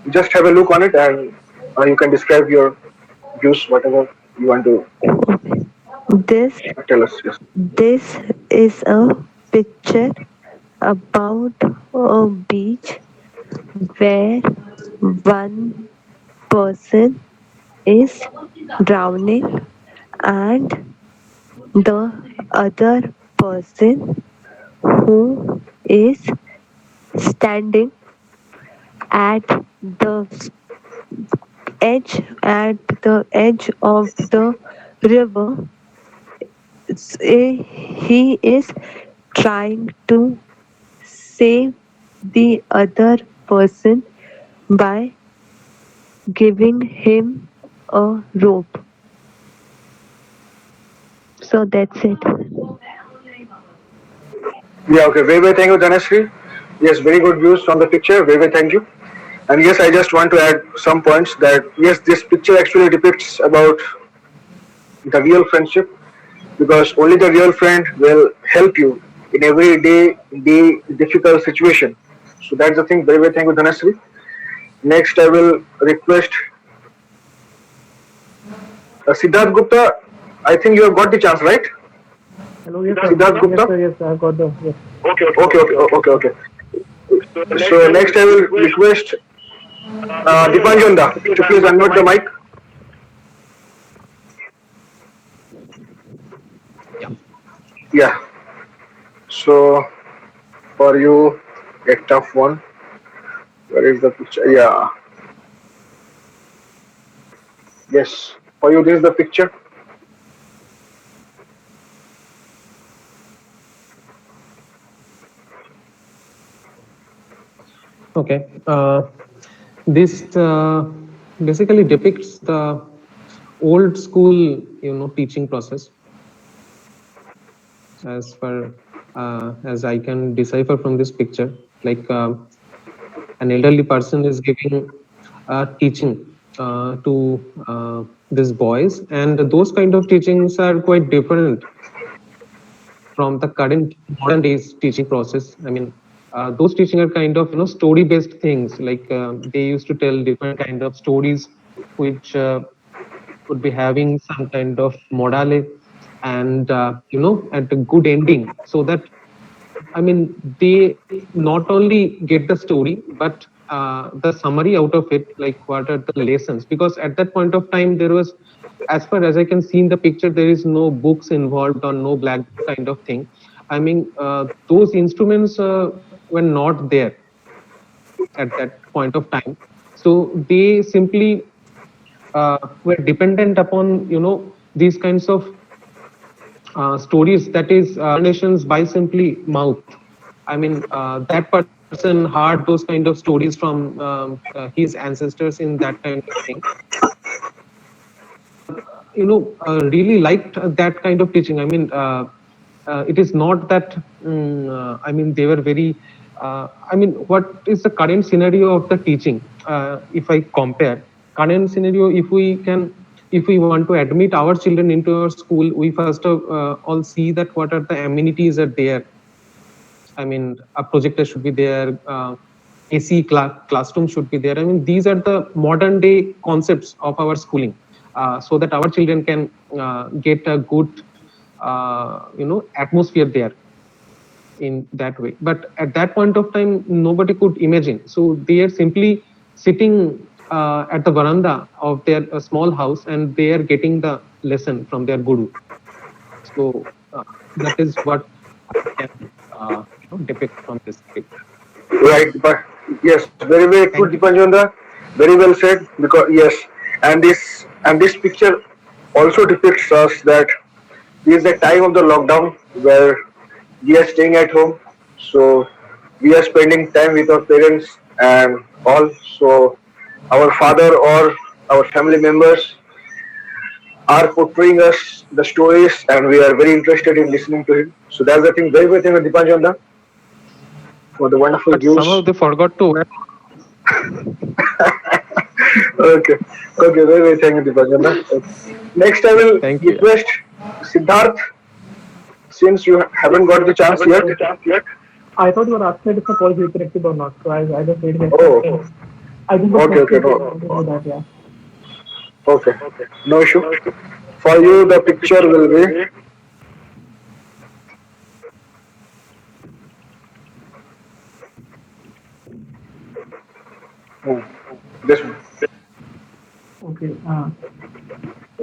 Just have a look on it, and you can describe your views, whatever you want to This tell us. Yes. this is a picture about a beach where one person is drowning and the other person who is standing at the edge of the river. He is trying to save the other person by giving him a rope. So that's it. Yeah, okay. Very, very thank you, Dhanasri. Yes, very good views from the picture. Very, very thank you. And yes, I just want to add some points that yes, this picture actually depicts about the real friendship because only the real friend will help you in every day difficult situation. So that's the thing. Very, very thank you, Dhanasri. Next, I will request Siddharth Gupta. I think you have got the chance, right? Hello, yes, sir. Siddharth Yes, Gupta. sir. Yes, I got the yes. Okay. So next, I will request Dipanjanda to please unmute the mic. Yeah. So for you, a tough one. Where is the picture? Yeah. Yes. For you, this is the picture. Okay. This basically depicts the old school, teaching process. As far as I can decipher from this picture, like an elderly person is giving teaching to these boys, and those kind of teachings are quite different from the current modern days teaching process. I mean, those teaching are kind of story based things. Like they used to tell different kind of stories, which would be having some kind of morale and at a good ending, so that I mean, they not only get the story, but the summary out of it, like what are the lessons? Because at that point of time, there was, as far as I can see in the picture, there is no books involved or no black kind of thing. I mean, those instruments were not there at that point of time. So they simply were dependent upon, these kinds of stories, that is narrations by simply mouth. I mean, that person heard those kind of stories from his ancestors in that kind of thing. Really liked that kind of teaching. I mean, it is not that. I mean, they were very. I mean, what is the current scenario of the teaching? If I compare current scenario, if we want to admit our children into our school, we first of all see that what are the amenities are there. I mean, a projector should be there, AC classroom should be there. I mean, these are the modern day concepts of our schooling, so that our children can get a good, atmosphere there in that way. But at that point of time, nobody could imagine. So they are simply sitting at the veranda of their small house, and they are getting the lesson from their guru. So that is what I can depict from this picture. Right, but yes, very very good, Dipanjanda. Very well said. Because yes, and this picture also depicts us that this is the time of the lockdown where we are staying at home. So we are spending time with our parents and all. So our father or our family members are portraying us the stories, and we are very interested in listening to him. So that's the thing. Very very thank you, Dipanjanda, for the wonderful But somehow views. they forgot to wear. Okay. Okay, very, very thank you, Dipanjana. Next, I will Thank you. request Siddharth, since you haven't got the chance yet. I thought you were asking if the call is reconnected or not. So I just waited. Oh, I think okay, okay, do no, that, yeah. okay, no issue. For you, the picture will be. Hmm, this one. Okay.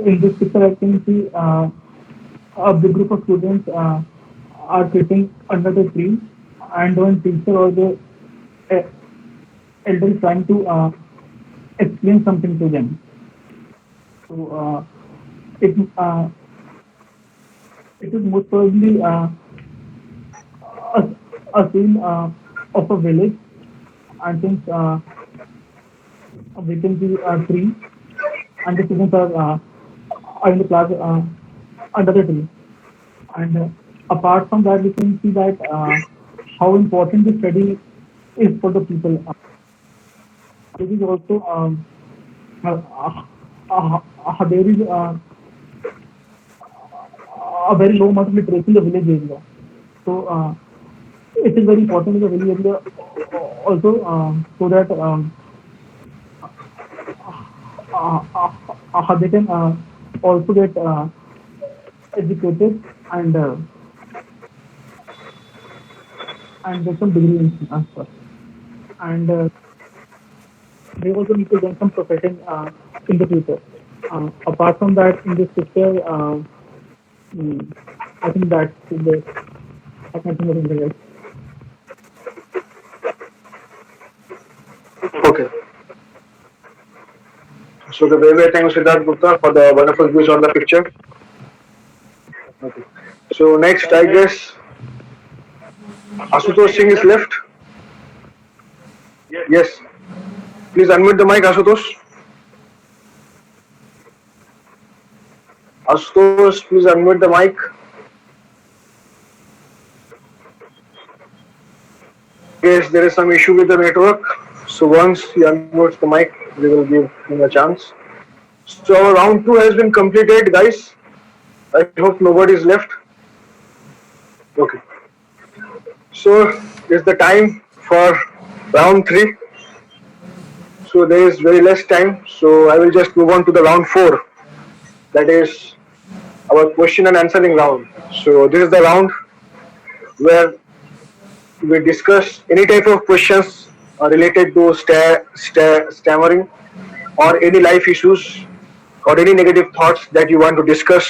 In this picture, I can see a big group of students are sitting under the tree, and one teacher or the uh, elder is trying to explain something to them. So it it is most probably a scene of a village, and since we can see a tree, and the students are in the class under the tree. And apart from that, we can see that how important the study is for the people. There is also there is a very low amount of literacy in the village area. So it is very important in the village area also so that they can also get educated and get some degree in as well. And they also need to gain some profession in the future. Apart from that, in this picture, I think that's the I can't think of anything else. Okay. So the very thanks Siddharth Gupta for the wonderful views on the picture. Okay. So next, I guess Asutosh Singh is left. Yes. Please unmute the mic, Asutosh. Asutosh, please unmute the mic. Yes, there is some issue with the network. So once he unmutes the mic, we will give him a chance. So our round 2 has been completed, guys. I hope nobody is left. Okay. So it's the time for round 3. So there is very less time. So I will just move on to the round 4. That is our question and answering round. So this is the round where we discuss any type of questions related to stammering or any life issues or any negative thoughts that you want to discuss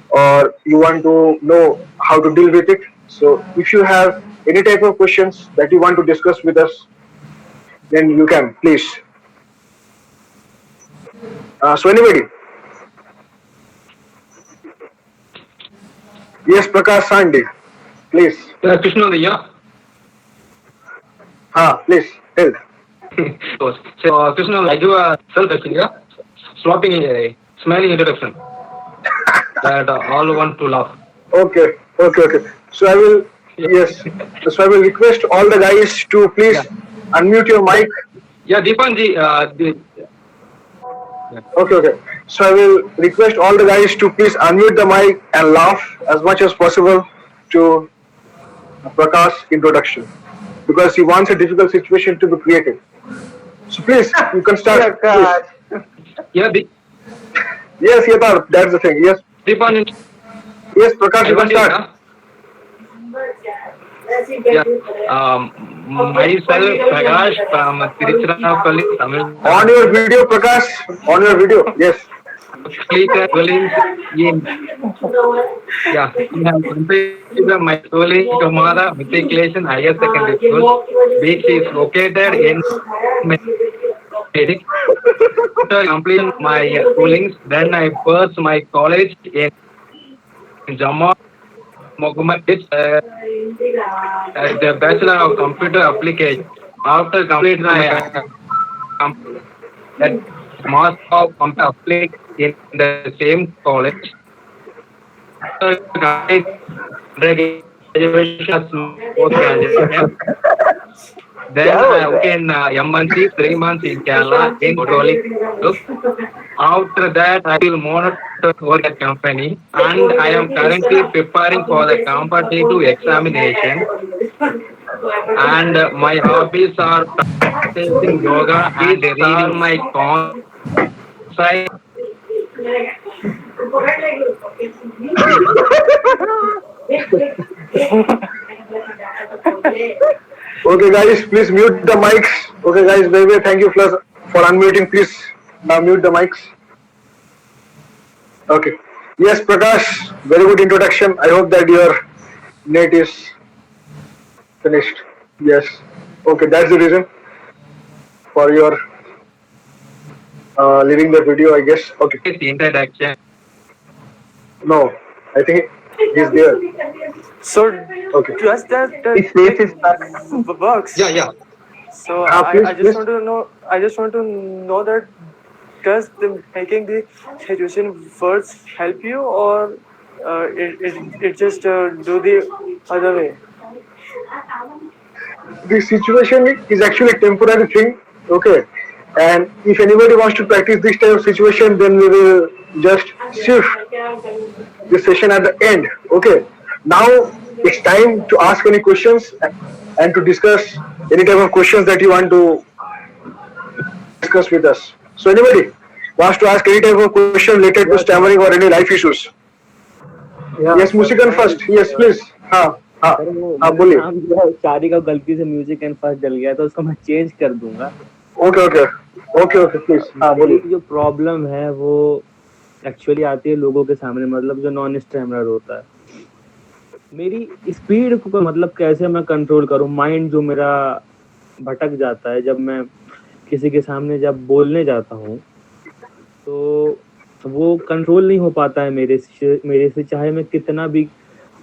or you want to know how to deal with it. So if you have any type of questions that you want to discuss with us, then you can, please. So anybody? Yes, Prakash Sandhi, please. Krishna, yeah. Please, tell. So, Krishna, I do a self-testing, yeah? Swapping a smiling introduction that all want to laugh. Okay. So I will, yes. So I will request all the guys to please unmute your mic. Yeah, Deepanji, Okay. So I will request all the guys to please unmute the mic and laugh as much as possible to Prakash's introduction because he wants a difficult situation to be created. So please, you can start. Please. Yeah, Yes, Yatharth, that's the thing. Yes. Deepanji. Yes, Prakash, you can start. Yeah. Myself, Prakash from Tiruchirappalli, Tamil Nadu. On your video, Prakash. On your video. Yes. Completed schooling in I have completed my schooling in Kumara Matriculation Higher Secondary School, which is located in Medic. After completing my schoolings, then I pursued my college in Jammu Mohammed as the Bachelor of Computer Application. After completing my Master of Computer Application in the same college. After graduation as postgraduate. Then I worked in MNC 3 months in Kerala in Hydraulic Group. After that, I will monitor work at company and I am currently preparing for the competitive examination. And my hobbies are practicing yoga and reading my concepts. Okay, guys, please mute the mics. Okay, guys, very thank you for unmuting. Please mute the mics. Okay. Yes, Prakash, very good introduction. I hope that your net is finished. Yes. Okay, that's the reason for your leaving the video, I guess. Okay. Introduction. No, I think he's there. So Okay. does that His face is works? Yeah. So please, I just please. want to know. I just want to know that does the making the situation worse help you, or it just do the other way? The situation is actually a temporary thing. Okay. And if anybody wants to practice this type of situation, then we will just shift the session at the end. Okay. Now it's time to ask any questions and to discuss any type of questions that you want to discuss with us. So anybody wants to ask any type of question related to stammering or any life issues? Yes, Musikan first. Yes, please. हाँ हाँ sir वो हाँ मेरा बोलिए. नाम जो है चारी का गलती से म्यूजिक एंड फर्स्ट डल गया तो उसको मैं चेंज कर दूंगा. Okay okay okay okay please. हाँ मेरी बोलिए. जो प्रॉब्लम है वो एक्चुअली आती है लोगों के सामने, मतलब जो नॉन स्टैमरर होता है. मेरी स्पीड को मतलब कैसे मैं कंट्रोल करूं, माइंड जो मेरा भटक जाता है जब मैं किसी के सामने जब बोलने जाता हूं, तो वो कंट्रोल नहीं हो पाता है मेरे से चाहे मैं कितना भी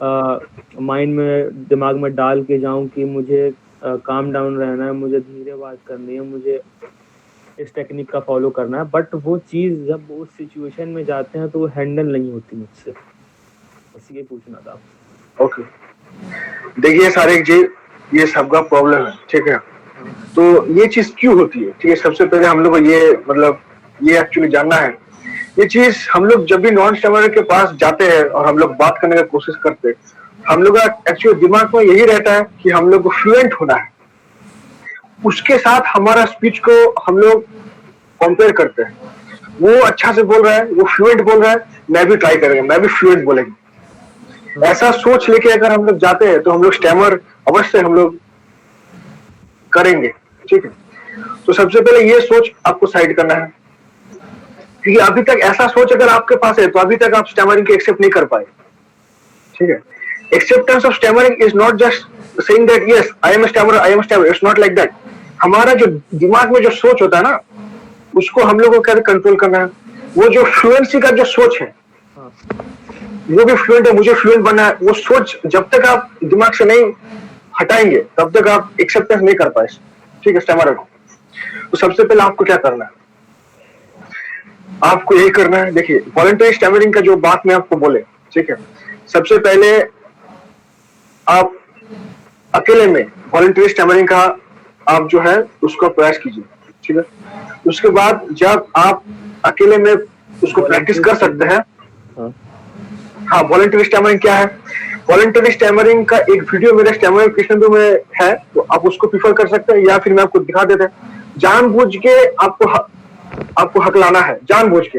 माइंड में दिमाग में डाल के जाऊं कि मुझे काम डाउन रहना है, मुझे धीरे बात करनी है, मुझे इस टेक्निक का फॉलो करना है, बट वो चीज़ जब उस सिचुएशन में जाते हैं तो वो हैंडल नहीं होती मुझसे. बस ये पूछना था. ओके. देखिए सारे जी, ये सबका प्रॉब्लम है, ठीक है. तो ये चीज क्यों होती है, ठीक है. सबसे पहले हम लोग को ये मतलब ये एक्चुअली जानना है. ये चीज हम लोग जब भी नॉन स्टैमरर के पास जाते हैं और हम लोग बात करने की कोशिश करते हैं, हम लोग का एक्चुअली दिमाग में यही रहता है कि हम लोग को फ्लुएंट होना है. उसके साथ हमारा स्पीच को हम लोग कंपेयर करते हैं. वो अच्छा से बोल रहा है, वो फ्लुएंट बोल रहा है, मैं भी ट्राई करेंगे, मैं भी फ्लुएंट बोलेंगे. ऐसा सोच लेके अगर हम लोग जाते हैं तो हम लोग स्टैमर अवश्य हम लोग करेंगे, ठीक है. तो सबसे पहले ये सोच आपको साइड करना है, क्योंकि अभी तक ऐसा सोच अगर आपके पास है तो अभी तक आप स्टैमरिंग को एक्सेप्ट नहीं कर पाए, ठीक है. Acceptance of stammering is not just saying that yes I am a stammerer, I am a stammerer. It's not like that. हमारा जो दिमाग में जो सोच होता है ना, उसको हम लोगों को कैसे कंट्रोल करना है. वो जो फ्लुएंसी का जो सोच है, वो भी फ्लुएंट है, मुझे फ्लुएंट बनना है, वो सोच जब तक आप दिमाग से नहीं हटाएंगे तब तक आप एक्सेप्टेंस नहीं कर पाए, ठीक है, स्टैमरर को. तो सबसे पहले आपको क्या करना है, आपको यही करना है. देखिए वॉलंटरी स्टैमरिंग का जो बात मैं आपको बोले, ठीक है. सबसे पहले आप अकेले में वॉलंटरी स्टैमरिंग का आप जो है उसका प्रयास कीजिए, ठीक है. उसके बाद जब आप अकेले में उसको प्रैक्टिस कर सकते हैं. हाँ, वॉलंटरी स्टैमरिंग क्या है. वॉलंटरी स्टैमरिंग का एक वीडियो मेरे स्टैमरिंग कृष्णदू में है, तो आप उसको प्रीफर कर सकते हैं, या फिर मैं आपको दिखा देते हैं. जानबूझ के आपको हकलाना है, जानबूझ के,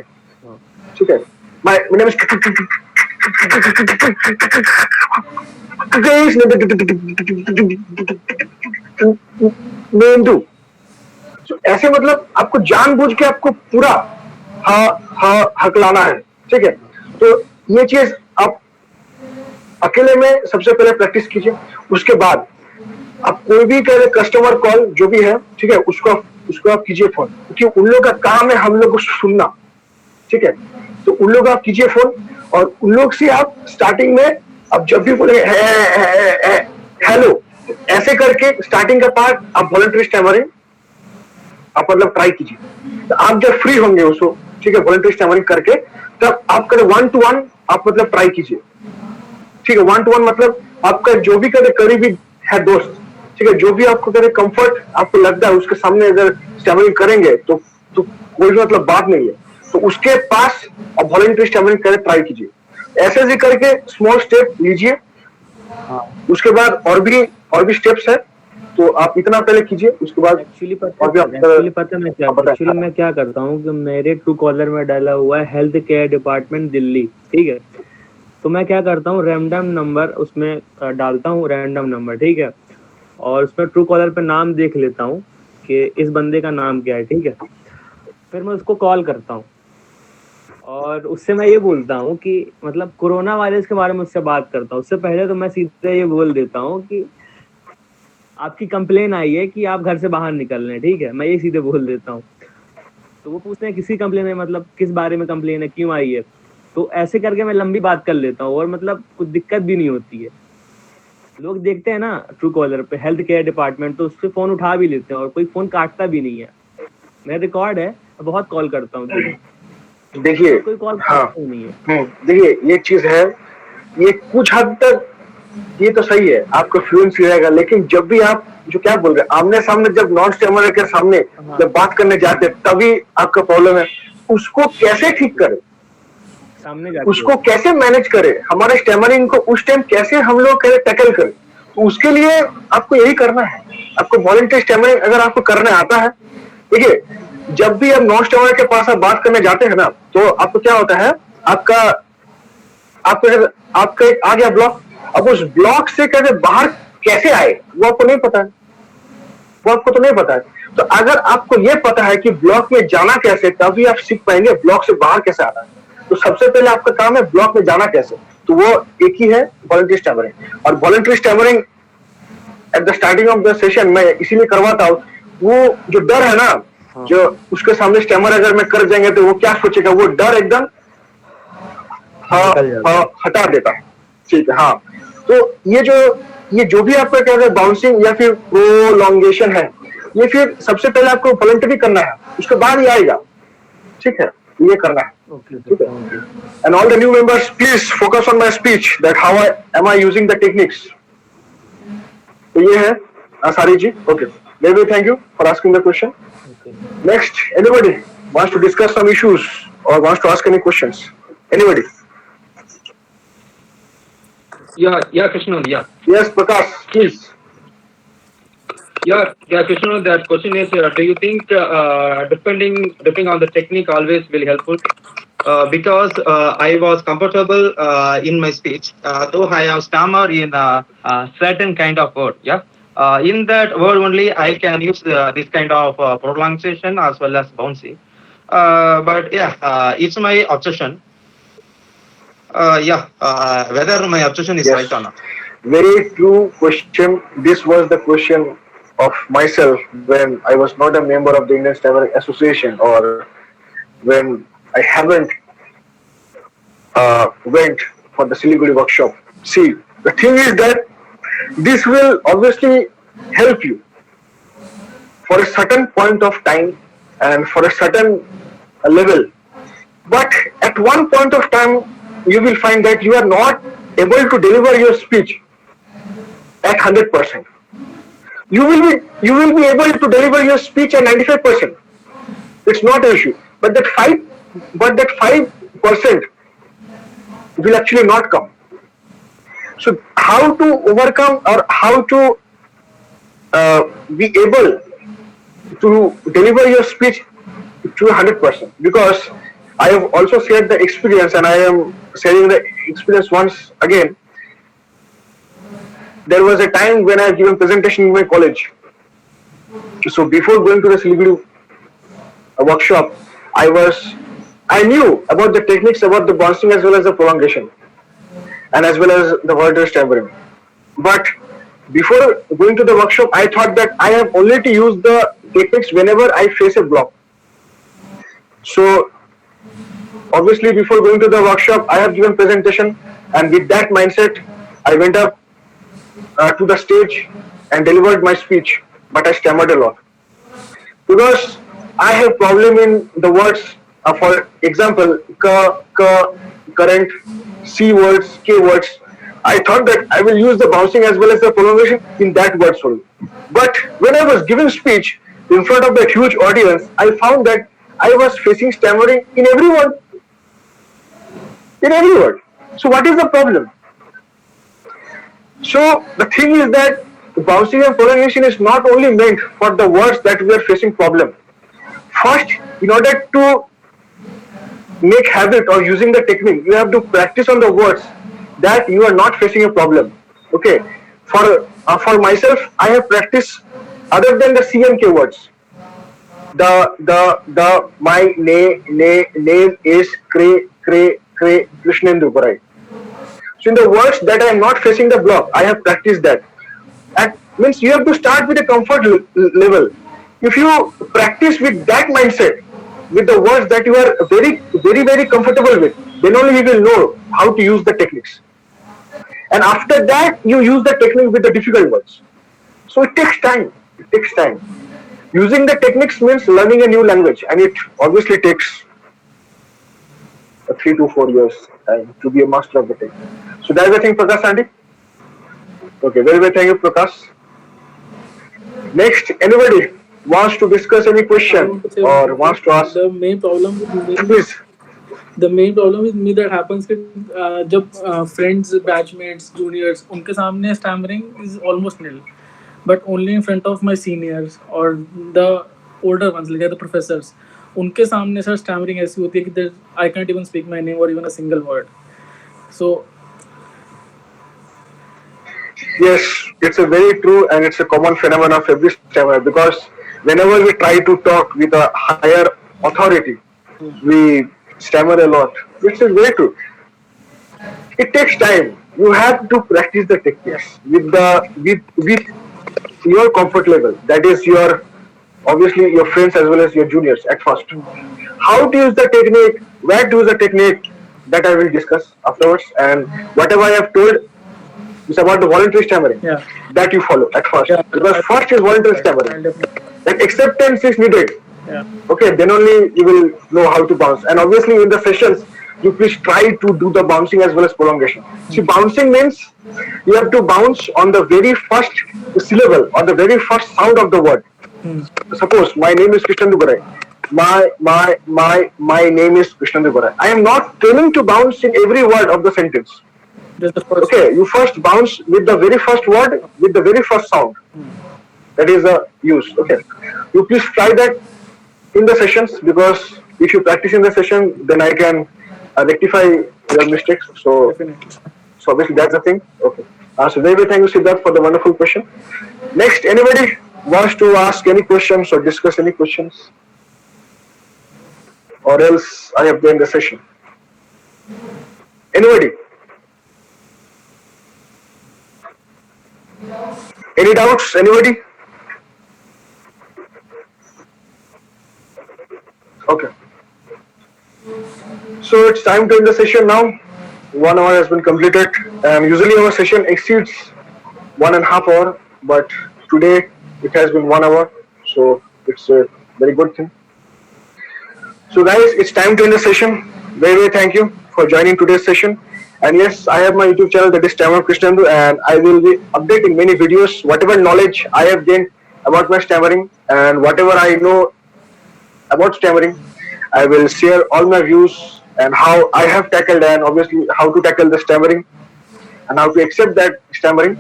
ठीक है. ऐसे मतलब आपको जानबूझ के आपको पूरा हकलाना है, ठीक है. तो ये चीज आप अकेले में सबसे पहले प्रैक्टिस कीजिए. उसके बाद आप कोई भी कस्टमर कॉल जो भी है, ठीक है, उसको आप कीजिए फोन, क्योंकि उन लोग का काम है हम लोग को सुनना, ठीक है. तो उन लोग आप कीजिए फोन, और उन लोग से आप स्टार्टिंग में अब जब भी बोले हेलो, ऐसे करके स्टार्टिंग का पार्ट आप वॉलंटरी स्टैमरिंग आप मतलब ट्राई कीजिए. तो आप जब फ्री होंगे उसको, ठीक है, वॉलंटरी स्टैमरिंग करके, तब आप करें 1-to-1 आप मतलब ट्राई कीजिए, ठीक है. 1-to-1 मतलब आपका जो भी करीबी है दोस्त, ठीक है, जो भी आपको कंफर्ट आपको लगता है उसके सामने अगर स्टैमरिंग करेंगे तो कोई मतलब बात नहीं है, तो उसके पास आप वॉलंटरी स्टैमरिंग करें, ट्राई कीजिए. ऐसे ही करके स्मॉल स्टेप लीजिए. उसके बाद और भी स्टेप्स है, तो आप इतना पहले कीजिए. उसके बाद एक्चुअली पता मैं क्या करता हूँ कि मेरे ट्रू कॉलर में डाला हुआ है हेल्थ केयर डिपार्टमेंट दिल्ली, ठीक है. तो मैं क्या करता हूँ, रैंडम नंबर उसमें डालता हूँ, रैंडम नंबर, ठीक है, और उसमें ट्रू कॉलर पे नाम देख लेता हूँ कि इस बंदे का नाम क्या है, ठीक है. फिर मैं उसको कॉल करता हूँ और उससे मैं ये बोलता हूँ कि मतलब कोरोना वायरस के बारे में उससे बात करता हूँ. उससे पहले तो मैं सीधे ये बोल देता हूँ कि आपकी कंप्लेन आई है कि आप घर से बाहर निकल रहे हैं, ठीक है, मैं ये सीधे बोल देता हूँ. तो वो पूछते हैं किसी कंप्लेन है, मतलब किस बारे में कंप्लेन है, क्यों आई है. तो ऐसे करके मैं लंबी बात कर लेता हूँ और मतलब कुछ दिक्कत भी नहीं होती है. लोग देखते हैं ना ट्रू कॉलर पे हेल्थ केयर डिपार्टमेंट, तो उससे फोन उठा भी लेते हैं और कोई फोन काटता भी नहीं है। मेरा रिकॉर्ड है, मैं बहुत कॉल करता हूँ। देखिए, कोई कॉल हाँ, काटता नहीं है। देखिए ये चीज है, ये कुछ हद तक ये तो सही है, आपका फ्लुएंसी रहेगा, लेकिन जब भी आप जो क्या बोल रहे हैं आमने सामने, जब नॉन स्टेमरर के सामने जब बात करने जाते हैं तभी आपका प्रॉब्लम है। उसको कैसे ठीक करें, सामने जाके उसको कैसे मैनेज करें, हमारे स्टेमरिंग को उस टाइम कैसे हम लोग कैसे टैकल करें, तो उसके लिए आपको यही करना है। आपको वॉलंटरी स्टेमरिंग अगर आपको करने आता है, देखिए जब भी आप नॉन स्टेमरर के पास आप बात करने जाते हैं ना, तो आपको क्या होता है, आपका आपका एक आ गया ब्लॉक, अब उस ब्लॉक से कैसे बाहर कैसे आए वो आपको नहीं पता है, वो आपको तो नहीं पता है। तो अगर आपको ये पता है कि ब्लॉक में जाना कैसे, तभी आप सीख पाएंगे ब्लॉक से बाहर कैसे आना है। तो सबसे पहले आपका काम है ब्लॉक में जाना कैसे, तो वो एक ही है वॉलंटरी स्टैमरिंग। और voluntary stammering at the starting of the session मैं इसीलिए करवाता हूँ, वो जो डर है ना, जो उसके सामने स्टैमर अगर मैं कर जाएंगे तो वो क्या सोचेगा, वो डर एकदम हटा देता है। ठीक है, हाँ। तो ये जो भी आपका क्या है बाउंसिंग या फिर प्रोलॉन्गेशन है, ये फिर सबसे पहले आपको वॉलंटरी करना है, उसके बाद ही आएगा। ठीक है, ये करना है। ठीक है। And all the new members please focus on my speech, that how am I using the techniques. तो ये है Sari ji. Okay, very thank you for asking the question. Next, anybody wants to discuss some issues और wants to ask any questions? Anybody? Yeah, Krishna. Yeah. Yes, Prakash, please. Yeah, Krishna. That question is: do you think depending on the technique always will helpful? Because I was comfortable in my speech, though I have stammer in certain kind of word. Yeah. In that word only, I can use this kind of pronunciation as well as bouncy. But yeah, it's my obsession. Whether my obsession is right or not. Very true question. This was the question of myself when I was not a member of the Indian Stammering Association, or when I haven't went for the Siliguri workshop. See, the thing is that this will obviously help you for a certain point of time and for a certain level. But at one point of time, you will find that you are not able to deliver your speech at 100%. You will be able to deliver your speech at 95%. It's not an issue. But that 5% will actually not come. So how to overcome, or how to be able to deliver your speech to 100%? Because I have also shared the experience, and I am sharing the experience once again. There was a time when I have given presentation in my college. So before going to the Siliguri workshop, I knew about the techniques about the bouncing as well as the prolongation, and as well as the word stammering. But before going to the workshop, I thought that I have only to use the techniques whenever I face a block. So obviously, before going to the workshop, I have given presentation, and with that mindset, I went up to the stage and delivered my speech, but I stammered a lot because I have problem in the words. For example, current, C words, K words. I thought that I will use the bouncing as well as the prolongation in that words only. But when I was giving speech in front of that huge audience, I found that I was facing stammering in every word. In every word. So what is the problem? So the thing is that bouncing and prolongation is not only meant for the words that we are facing problem. First, in order to make habit of using the technique, you have to practice on the words that you are not facing a problem. Okay. For myself, I have practiced other than the C and K words. My name is Krishnendu Parai. So in the words that I am not facing the block, I have practiced that. That means you have to start with a comfort level. If you practice with that mindset, with the words that you are very, very, very comfortable with, then only you will know how to use the techniques. and after that you use the technique with the difficult words. So it takes time. It takes time. Using the techniques means learning a new language, and it obviously takes 3 to 4 years to be a master of the technique. So that's the thing, Prakash Andy. Okay, very well, thank you, Prakash. Next, anybody wants to discuss any question or wants to ask? The main problem with me, Please. the main problem with me that happens कि जब friends, batchmates, juniors उनके सामने stammering is almost nil, but only in front of my seniors or the older ones like the professors, उनके सामने sir stammering ऐसी होती है कि I can't even speak my name or even a single word. So Yes, it's a very true and it's a common phenomenon of every stammerer, because whenever we try to talk with a higher authority, we stammer a lot. This is very true. It takes time. You have to practice the techniques with your comfort level. That is your obviously your friends as well as your juniors at first. How to use the technique, where to use the technique, that I will discuss afterwards. And whatever I have told is about the voluntary stammering that you follow at first. Because first is voluntary stammering. That acceptance is needed. Okay, then only you will know how to bounce. And obviously in the sessions, you please try to do the bouncing as well as prolongation. See, bouncing means you have to bounce on the very first syllable, on the very first sound of the word. Suppose my name is Krishnendu Gorai. My name is Krishnendu Gorai. I am not training to bounce in every word of the sentence. Okay, you first bounce with the very first word, with the very first sound. That is the use. Okay, you please try that in the sessions, because if you practice in the session, then I can rectify your mistakes. So obviously that's the thing. Okay. So very well, thank you, Siddharth, for the wonderful question. Next, anybody wants to ask any questions or discuss any questions? Or else I have done the session. Anybody? Any doubts? Anybody? Okay. So it's time to end the session now. 1 hour has been completed, and usually our session exceeds 1.5 hours, but today it has been 1 hour, so it's a very good thing. So guys, it's time to end the session. Very thank you for joining today's session. And yes, I have my YouTube channel, that is Stammer Krishnendu, and I will be updating many videos, whatever knowledge I have gained about my stammering and whatever I know about stammering. I will share all my views and how I have tackled, and obviously how to tackle the stammering and how to accept that stammering.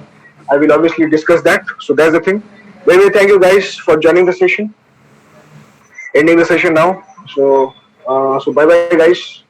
I will obviously discuss that. So that's the thing. Very thank you guys for joining the session. Ending the session now. So bye bye guys.